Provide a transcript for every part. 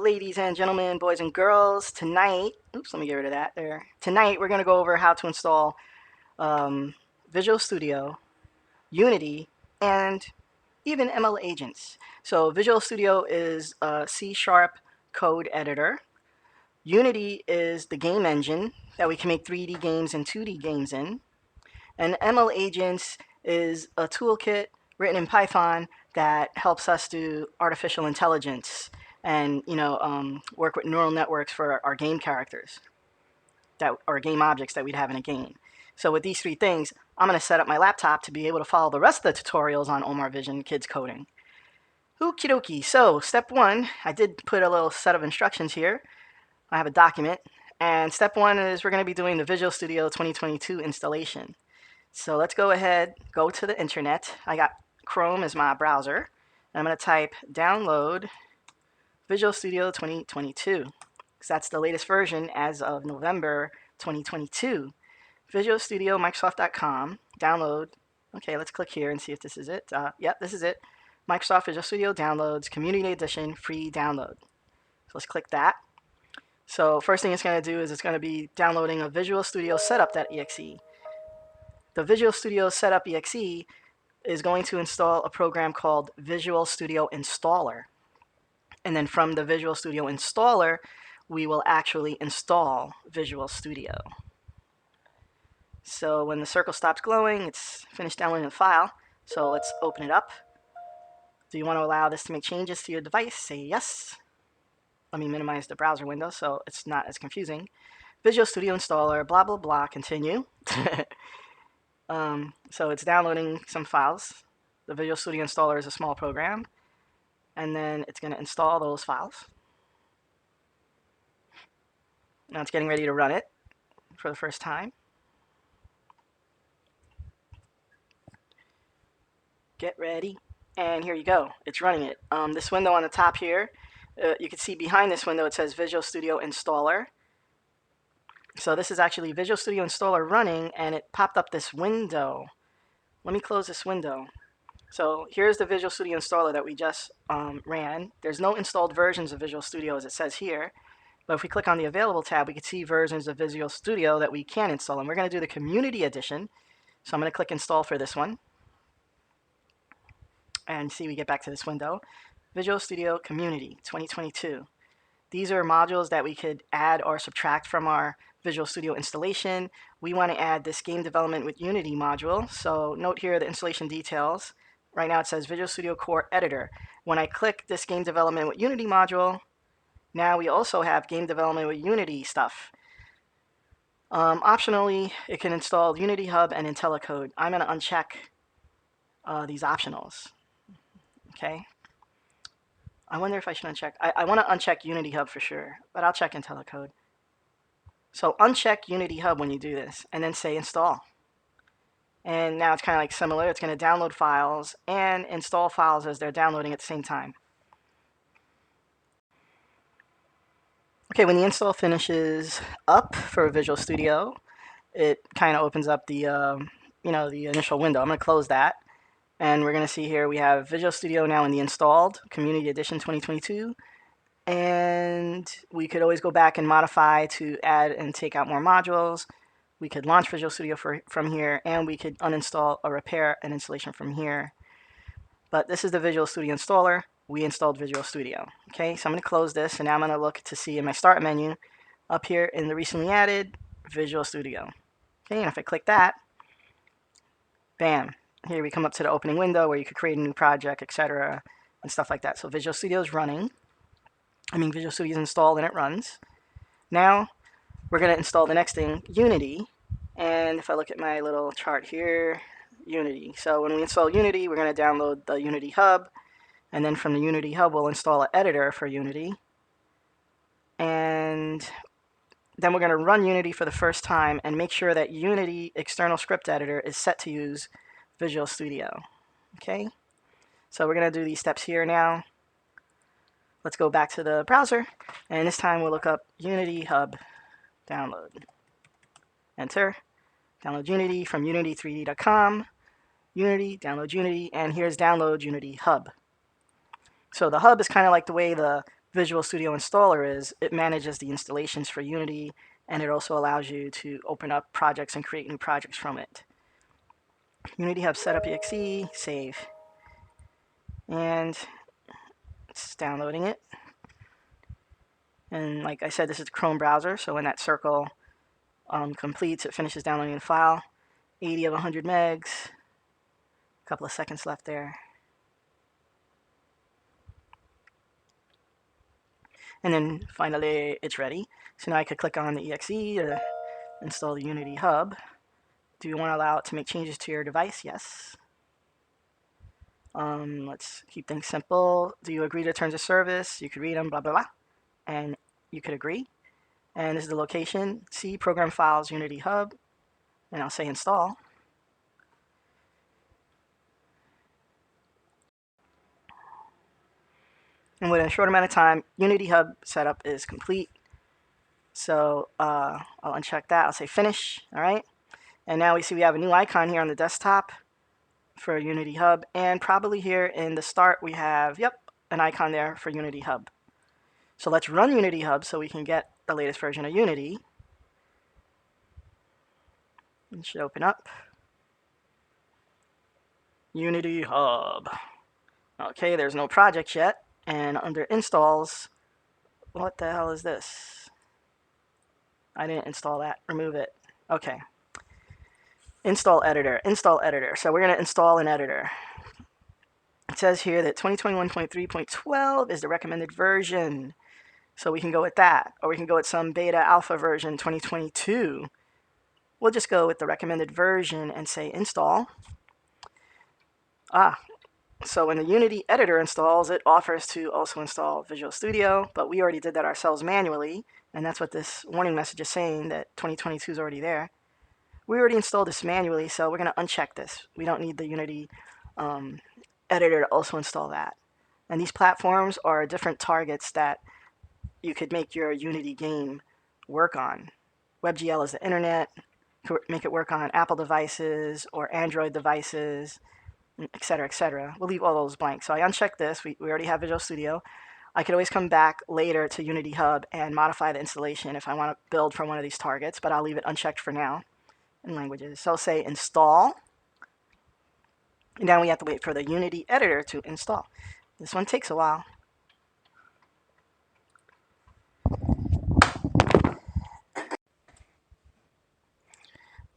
ladies and gentlemen, boys and girls. Tonight, oops, let me get rid of that there. Tonight, we're going to go over how to install Visual Studio, Unity, and even MLAgents. So Visual Studio is a C# code editor. Unity is the game engine that we can make 3D games and 2D games in. And MLAgents is a toolkit written in Python that helps us do artificial intelligence and work with neural networks for our game characters or game objects that we'd have in a game. So with these three things, I'm going to set up my laptop to be able to follow the rest of the tutorials on Omar Vision Kids Coding. Okie dokie. So step one, I did put a little set of instructions here. I have a document. And step one is we're going to be doing the Visual Studio 2022 installation. So let's go ahead, go to the internet. I got Chrome as my browser. And I'm going to type download Visual Studio 2022, because that's the latest version as of November 2022. Visual Studio, Microsoft.com, download. Okay, let's click here and see if this is it. Yep, this is it. Microsoft Visual Studio Downloads, Community Edition, free download. So let's click that. So first thing it's going to do is it's going to be downloading a Visual Studio Setup.exe. The Visual Studio Setup.exe is going to install a program called Visual Studio Installer. And then from the Visual Studio Installer, we will actually install Visual Studio. So when the circle stops glowing, it's finished downloading the file. So let's open it up. Do you want to allow this to make changes to your device? Say yes. Let me minimize the browser window so it's not as confusing. Visual Studio Installer, blah, blah, blah, continue. So it's downloading some files. The Visual Studio Installer is a small program. And then it's going to install those files. Now it's getting ready to run it for the first time. Get ready. And here you go. It's running it. This window on the top here, you can see behind this window it says Visual Studio Installer. So this is actually Visual Studio Installer running, and it popped up this window. Let me close this window. So here's the Visual Studio Installer that we just ran. There's no installed versions of Visual Studio as it says here. But if we click on the Available tab, we can see versions of Visual Studio that we can install. And we're going to do the Community Edition. So I'm going to click Install for this one. And see, we get back to this window. Visual Studio Community 2022. These are modules that we could add or subtract from our Visual Studio installation. We want to add this Game Development with Unity module. So note here the installation details. Right now it says Visual Studio Core Editor. When I click this Game Development with Unity module, now we also have Game Development with Unity stuff. Optionally, it can install Unity Hub and IntelliCode. I'm going to uncheck these optionals. Okay. I wonder if I should uncheck. I want to uncheck Unity Hub for sure, but I'll check IntelliCode. So uncheck Unity Hub when you do this, and then say install. And now it's kind of like similar. It's going to download files and install files as they're downloading at the same time. Okay, when the install finishes up for Visual Studio, it kind of opens up the the initial window. I'm going to close that. And we're going to see here we have Visual Studio now in the installed Community Edition 2022. And we could always go back and modify to add and take out more modules. We could launch Visual Studio from here, and we could uninstall or repair an installation from here. But this is the Visual Studio installer. We installed Visual Studio. Okay, so I'm going to close this, and now I'm going to look to see in my Start menu up here in the recently added Visual Studio. Okay, and if I click that, bam. Here we come up to the opening window where you could create a new project, etc., and stuff like that. So Visual Studio is running. Visual Studio is installed and it runs. Now we're going to install the next thing, Unity. And if I look at my little chart here, Unity. So when we install Unity, we're going to download the Unity Hub. And then from the Unity Hub, we'll install an editor for Unity. And then we're going to run Unity for the first time and make sure that Unity external script editor is set to use Visual Studio. Okay, so we're going to do these steps here now. Let's go back to the browser, and this time we'll look up Unity Hub download. Enter. Download Unity from unity3d.com. Unity, download Unity, and here's download Unity Hub. So the hub is kind of like the way the Visual Studio Installer is, it manages the installations for Unity, and it also allows you to open up projects and create new projects from it. Unity Hub Setup exe, save. And it's downloading it. And like I said, this is the Chrome browser, so when that circle completes, it finishes downloading the file. 80 of 100 megs. A couple of seconds left there. And then finally, it's ready. So now I could click on the exe to install the Unity Hub. Do you want to allow it to make changes to your device? Yes. Let's keep things simple. Do you agree to terms of service? You could read them, blah, blah, blah. And you could agree. And this is the location. C, Program Files, Unity Hub. And I'll say install. And within a short amount of time, Unity Hub setup is complete. So I'll uncheck that. I'll say finish. All right. And now we see we have a new icon here on the desktop for Unity Hub. And probably here in the start, we have, yep, an icon there for Unity Hub. So let's run Unity Hub so we can get the latest version of Unity. It should open up. Unity Hub. Okay, there's no project yet. And under installs, what the hell is this? I didn't install that. Remove it. Okay. Install editor. Install editor. So we're going to install an editor. It says here that 2021.3.12 is the recommended version. So we can go with that. Or we can go with some beta alpha version 2022. We'll just go with the recommended version and say install. So when the Unity editor installs, it offers to also install Visual Studio, but we already did that ourselves manually, and that's what this warning message is saying, that 2022 is already there. We already installed this manually, so we're going to uncheck this. We don't need the Unity editor to also install that. And these platforms are different targets that you could make your Unity game work on. WebGL is the internet. Make it work on Apple devices or Android devices, etc., etc. We'll leave all those blank. So I uncheck this. We already have Visual Studio. I could always come back later to Unity Hub and modify the installation if I want to build from one of these targets, but I'll leave it unchecked for now in languages. So I'll say install. And now we have to wait for the Unity editor to install. This one takes a while.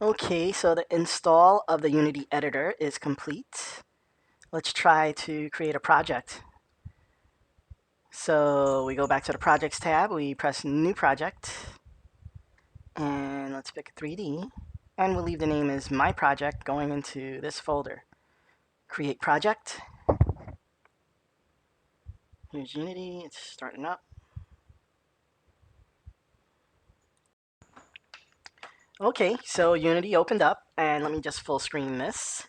Okay, so the install of the Unity editor is complete. Let's try to create a project. So we go back to the projects tab, we press new project, and let's pick 3D, and we'll leave the name as my project going into this folder. Create project. Here's Unity, it's starting up. Okay, so Unity opened up, and let me just full screen this.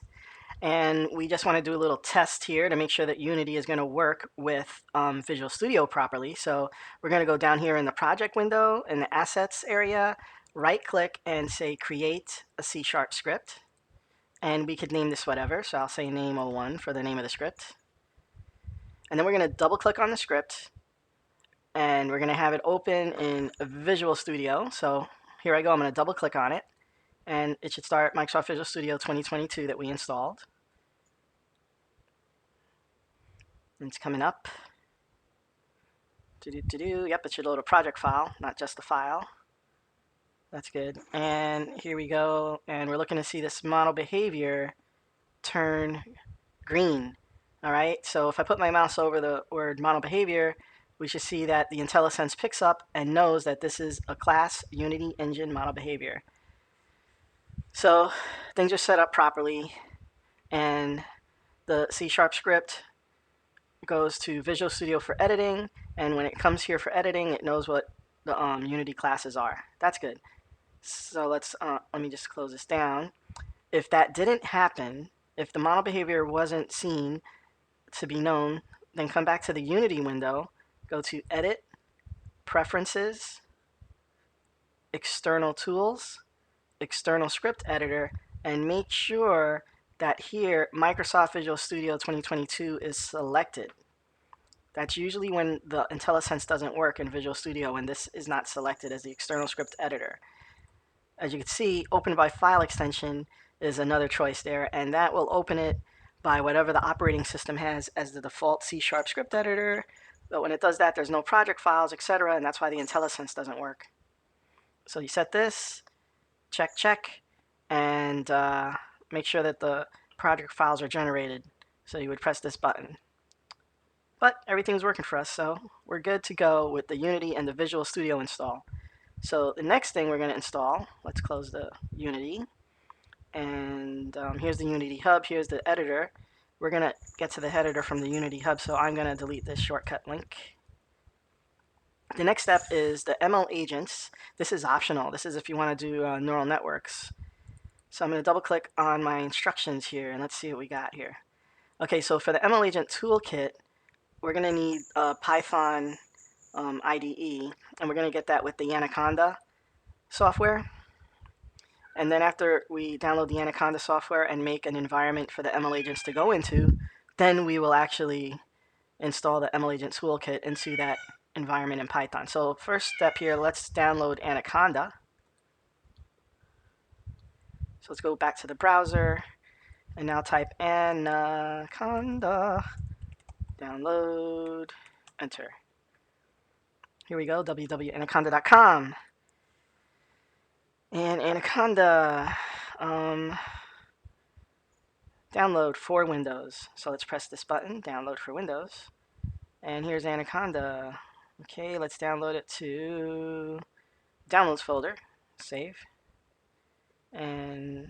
And we just want to do a little test here to make sure that Unity is going to work with Visual Studio properly. So we're going to go down here in the project window in the assets area, right click and say create a C# script. And we could name this whatever. So I'll say name 01 for the name of the script. And then we're going to double click on the script and we're going to have it open in Visual Studio. So here I go. I'm going to double click on it and it should start Microsoft Visual Studio 2022 that we installed. It's coming up. Yep, it should load a project file, not just a file. That's good. And here we go. And we're looking to see this model behavior turn green. All right. So if I put my mouse over the word model behavior, we should see that the IntelliSense picks up and knows that this is a class Unity engine model behavior. So things are set up properly. And the C# script goes to Visual Studio for editing, and when it comes here for editing, it knows what the Unity classes are. That's good. So let me just close this down. If that didn't happen, if the model behavior wasn't seen to be known, then come back to the Unity window, go to Edit, Preferences, External Tools, External Script Editor, and make sure that here Microsoft Visual Studio 2022 is selected. That's usually when the IntelliSense doesn't work in Visual Studio when this is not selected as the external script editor. As you can see, open by file extension is another choice there, and that will open it by whatever the operating system has as the default C# script editor. But when it does that, there's no project files, etc., and that's why the IntelliSense doesn't work. So you set this, check, check, and make sure that the project files are generated. So you would press this button. But everything's working for us, so we're good to go with the Unity and the Visual Studio install. So the next thing we're going to install, let's close the Unity, and here's the Unity hub, here's the editor. We're going to get to the editor from the Unity hub, so I'm going to delete this shortcut link. The next step is the MLAgents. This is optional. This is if you want to do neural networks. So I'm going to double click on my instructions here, and let's see what we got here. Okay, so for the MLAgent toolkit, we're going to need Python IDE, and we're going to get that with the Anaconda software. And then after we download the Anaconda software and make an environment for the MLAgents to go into, then we will actually install the MLAgent toolkit into that environment in Python. So first step here, let's download Anaconda. So let's go back to the browser and now type Anaconda, download, enter. Here we go, www.anaconda.com. And Anaconda, download for Windows. So let's press this button, download for Windows. And here's Anaconda. Okay, let's download it to downloads folder, save. And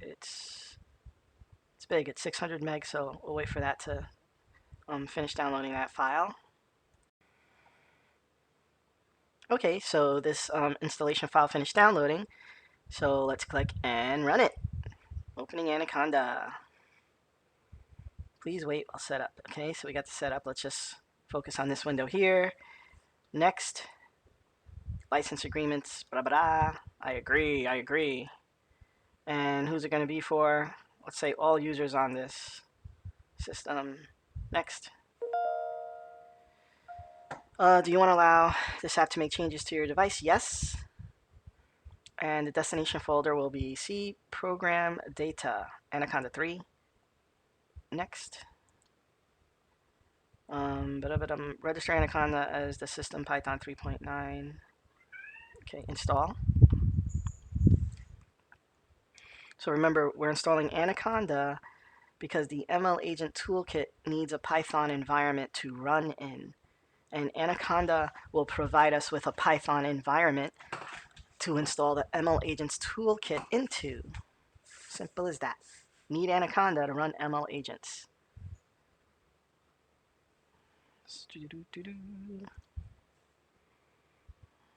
it's big, it's 600 meg, so we'll wait for that to finish downloading that file. Okay, so this installation file finished downloading. So let's click and run it. Opening Anaconda. Please wait while set up. Okay, so we got the setup. Let's just focus on this window here. Next. License agreements. Blah, blah, blah. I agree, I agree. And who's it going to be for? Let's say all users on this system. Next. Do you want to allow this app to make changes to your device? Yes. And the destination folder will be C program data Anaconda 3. Next. Register Anaconda as the system Python 3.9. Okay, install. So remember, we're installing Anaconda because the MLAgent toolkit needs a Python environment to run in. And Anaconda will provide us with a Python environment to install the MLAgents toolkit into. Simple as that. Need Anaconda to run MLAgents.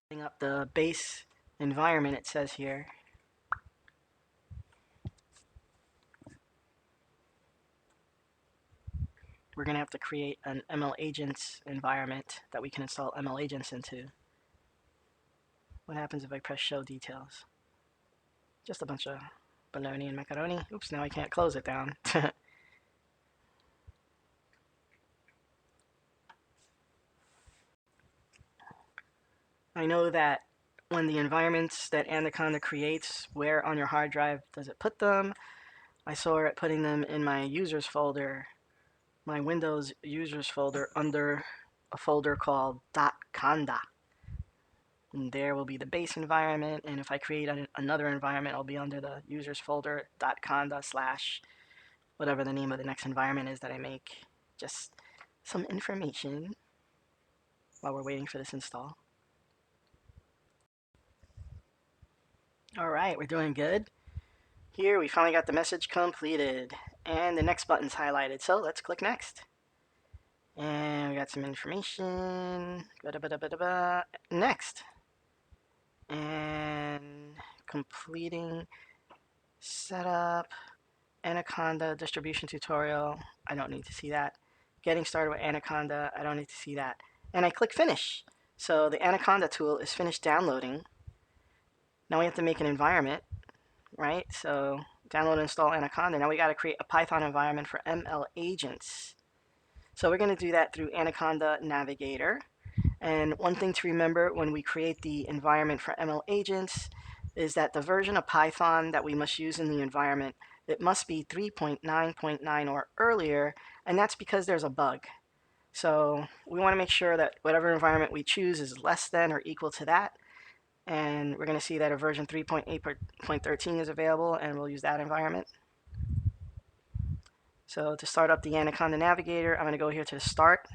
Setting up the base environment, it says here. We're going to have to create an MLAgents environment that we can install MLAgents into. What happens if I press show details? Just a bunch of bologna and macaroni. Oops, now I can't close it down. I know that when the environments that Anaconda creates, where on your hard drive does it put them? I saw it putting them in my users folder, my Windows users folder under a folder called .conda. And there will be the base environment, and if I create another environment, it'll be under the users folder .conda slash whatever the name of the next environment is that I make. Just some information while we're waiting for this install. Alright, we're doing good. Here we finally got the message completed, and the next button's highlighted, so let's click next. And we got some information. Next. And completing setup, Anaconda distribution tutorial. I don't need to see that. Getting started with Anaconda. I don't need to see that. And I click finish. So the Anaconda tool is finished downloading. Now we have to make an environment, right? So download and install Anaconda. Now we got to create a Python environment for MLAgents. So we're going to do that through Anaconda Navigator. And one thing to remember when we create the environment for MLAgents is that the version of Python that we must use in the environment, it must be 3.9.9 or earlier, and that's because there's a bug. So we want to make sure that whatever environment we choose is less than or equal to that. And we're going to see that a version 3.8.13 is available, and we'll use that environment. So to start up the Anaconda Navigator, I'm going to go here to the Start.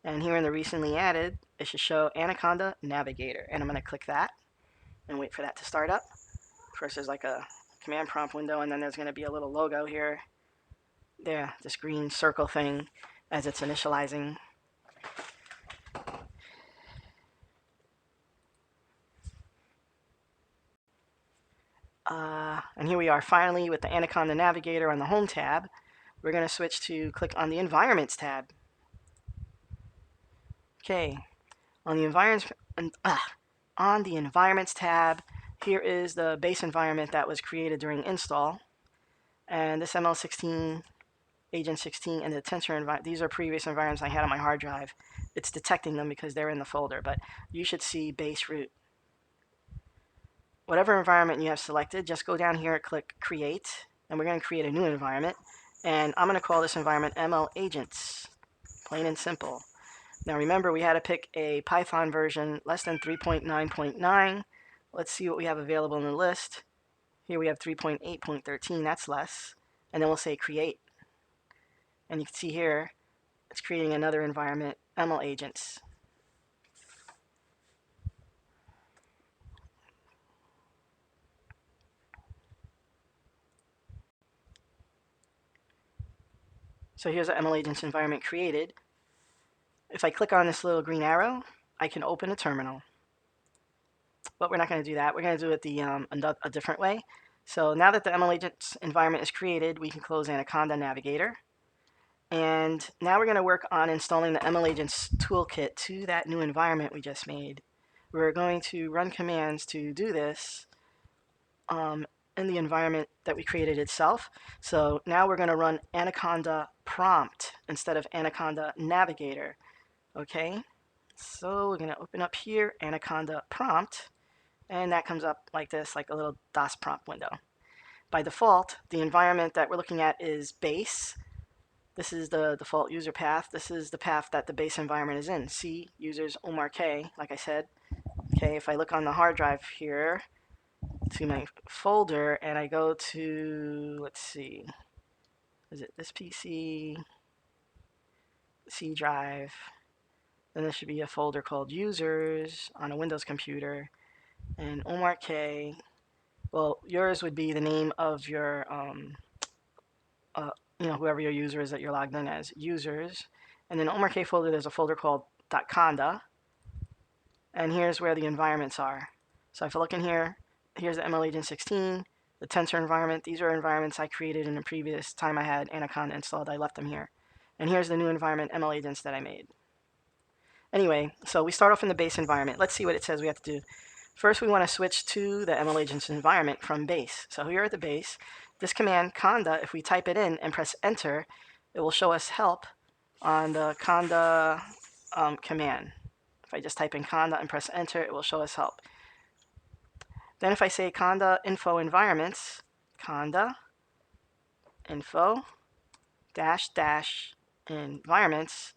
And here in the recently added, it should show Anaconda Navigator. And I'm going to click that and wait for that to start up. First, there's like a command prompt window, and then there's going to be a little logo here. There, this green circle thing as it's initializing. And here we are finally with the Anaconda Navigator on the Home tab. We're going to switch to click on the Environments tab. Okay, on the Environments tab, here is the base environment that was created during install. And this ML16, Agent 16, and the tensor environment, these are previous environments I had on my hard drive. It's detecting them because they're in the folder, but you should see base root. Whatever environment you have selected, just go down here and click Create, and we're going to create a new environment. And I'm going to call this environment MLAgents, plain and simple. Now remember, we had to pick a Python version less than 3.9.9. Let's see what we have available in the list. Here we have 3.8.13, that's less. And then we'll say Create. And you can see here, it's creating another environment, MLAgents. So here's an MLAgents environment created. If I click on this little green arrow, I can open a terminal. But we're not going to do that. We're going to do it a different way. So now that the MLAgents environment is created, we can close Anaconda Navigator. And now we're going to work on installing the MLAgents toolkit to that new environment we just made. We're going to run commands to do this in the environment that we created itself. So now we're going to run Anaconda prompt instead of Anaconda Navigator. Okay, so we're going to open up here Anaconda prompt, and that comes up like this, like a little DOS prompt window. By default, the environment that we're looking at is base. This is the default user path. This is the path that the base environment is in. C, users, Omar K, like I said. Okay, if I look on the hard drive here to my folder and I go to, let's see, is it this PC, C drive, then there should be a folder called users on a Windows computer, and Omar K, well, yours would be the name of your whoever your user is that you're logged in as, users. And then Omar K folder, there's a folder called .conda. And here's where the environments are. So if I look in here, here's the MLAgent 16, the tensor environment. These are environments I created in the previous time I had Anaconda installed. I left them here. And here's the new environment, MLAgents, that I made. Anyway, so we start off in the base environment. Let's see what it says we have to do. First, we want to switch to the MLAgents environment from base. So here at the base, this command, conda, if we type it in and press enter, it will show us help on the conda command. If I just type in conda and press enter, it will show us help. Then if I say conda info environments, conda info dash dash environments,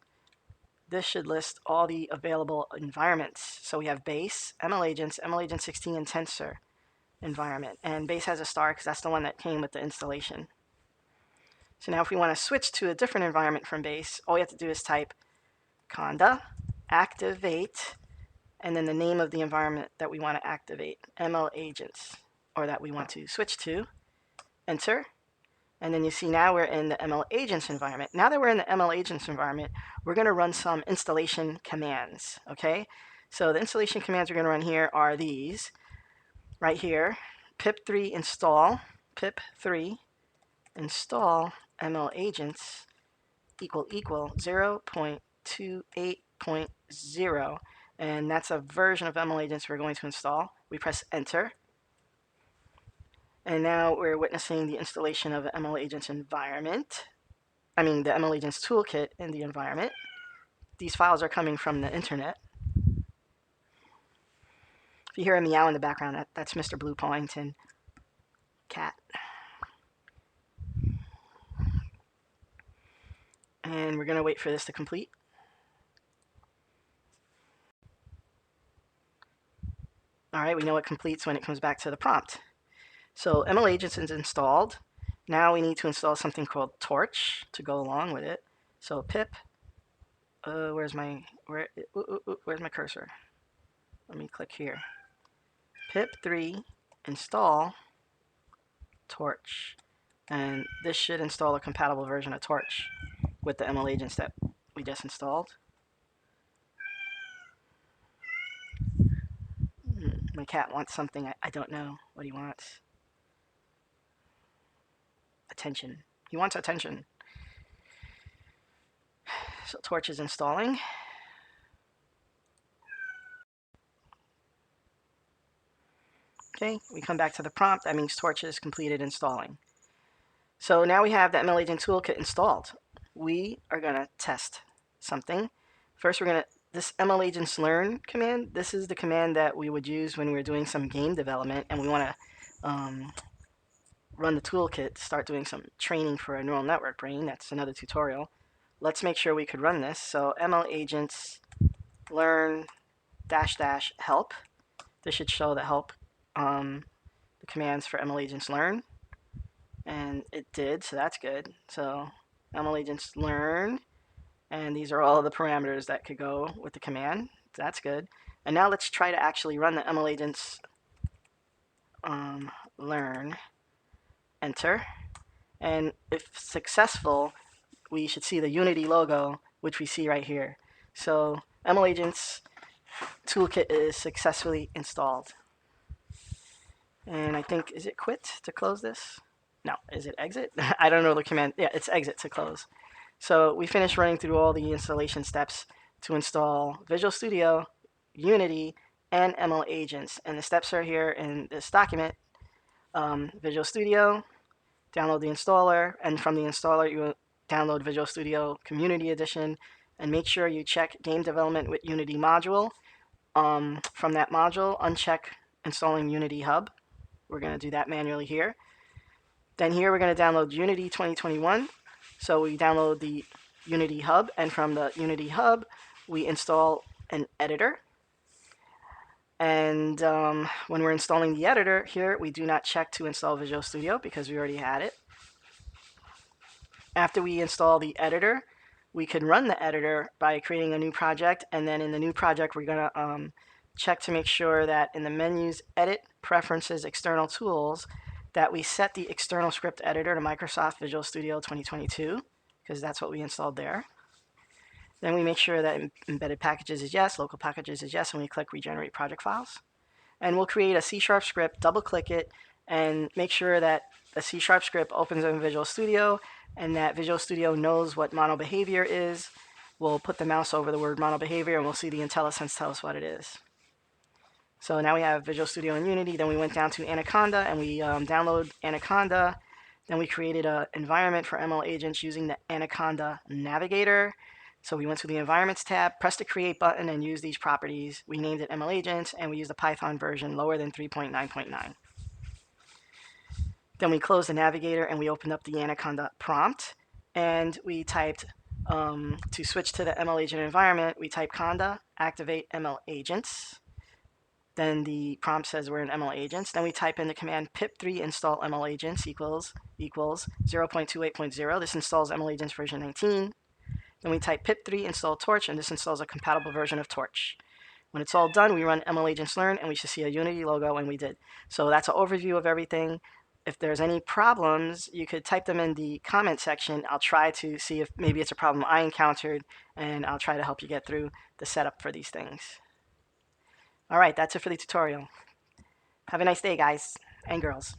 this should list all the available environments. So we have base, MLAgents, MLAgent 16, and tensor environment. And base has a star because that's the one that came with the installation. So now if we want to switch to a different environment from base, all we have to do is type conda activate, and then the name of the environment that we want to activate, MLAgents, or that we want to switch to, enter. And then you see now we're in the MLAgents environment. Now that we're in the MLAgents environment, we're going to run some installation commands, okay? So the installation commands we're going to run here are these, right here, pip3 install, pip3 install MLAgents equal 0.28.0, and that's a version of MLAgents we're going to install. We press enter. And now we're witnessing the installation of the MLAgents environment. the MLAgents toolkit in the environment. These files are coming from the internet. If you hear a meow in the background, that's Mr. Blue Pawington cat. And we're going to wait for this to complete. All right, we know it completes when it comes back to the prompt. So MLAgents is installed. Now we need to install something called Torch to go along with it. So pip, where's my cursor? Let me click here. Pip3 install Torch. And this should install a compatible version of Torch with the MLAgents that we just installed. My cat wants something. I don't know what he wants. Attention. He wants attention. So Torch is installing. Okay, we come back to the prompt. That means Torch is completed installing. So now we have the MLAgent toolkit installed. We are going to test something. First, we're going to, this MLAgents learn command, this is the command that we would use when we're doing some game development and we want to run the toolkit to start doing some training for a neural network brain. That's another tutorial. Let's make sure we could run this. So MLAgents learn -- help. This should show the help, the commands for MLAgents learn. And it did, so that's good. So MLAgents learn, and these are all the parameters that could go with the command. That's good. And now let's try to actually run the MLAgents learn. Enter. And if successful, we should see the Unity logo, which we see right here. So MLAgents toolkit is successfully installed. And I think, is it quit to close this? No, is it exit? I don't know the command. Yeah, it's exit to close. So we finished running through all the installation steps to install Visual Studio, Unity, and MLAgents. And the steps are here in this document. Visual Studio, download the installer, and from the installer you download Visual Studio Community Edition, and make sure you check Game Development with Unity module. From that module, uncheck installing Unity Hub. We're going to do that manually here. Then here we're going to download Unity 2021. So we download the Unity Hub, and from the Unity Hub, we install an editor. And when we're installing the editor, here we do not check to install Visual Studio because we already had it. After we install the editor, we can run the editor by creating a new project, and then in the new project we're going to check to make sure that in the menus, Edit, Preferences, External Tools, that we set the external script editor to Microsoft Visual Studio 2022, because that's what we installed there. Then we make sure that embedded packages is yes, local packages is yes, and we click Regenerate Project Files. And we'll create a C# script, double-click it, and make sure that the C# script opens in Visual Studio, and that Visual Studio knows what monobehavior is. We'll put the mouse over the word monobehavior, and we'll see the IntelliSense tell us what it is. So now we have Visual Studio and Unity. Then we went down to Anaconda, and we download Anaconda. Then we created an environment for MLAgents using the Anaconda Navigator. So we went to the Environments tab, pressed the Create button, and used these properties. We named it MLAgents, and we used a Python version lower than 3.9.9. Then we closed the Navigator, and we opened up the Anaconda prompt, and we typed, to switch to the MLAgent environment, we type conda, activate MLAgents. Then the prompt says we're in MLAgents. Then we type in the command pip3 install MLAgents equals 0.28.0. This installs MLAgents version 19. Then we type pip3 install Torch, and this installs a compatible version of Torch. When it's all done, we run MLAgents learn, and we should see a Unity logo, and we did. So that's an overview of everything. If there's any problems, you could type them in the comment section. I'll try to see if maybe it's a problem I encountered, and I'll try to help you get through the setup for these things. All right, that's it for the tutorial. Have a nice day, guys and girls.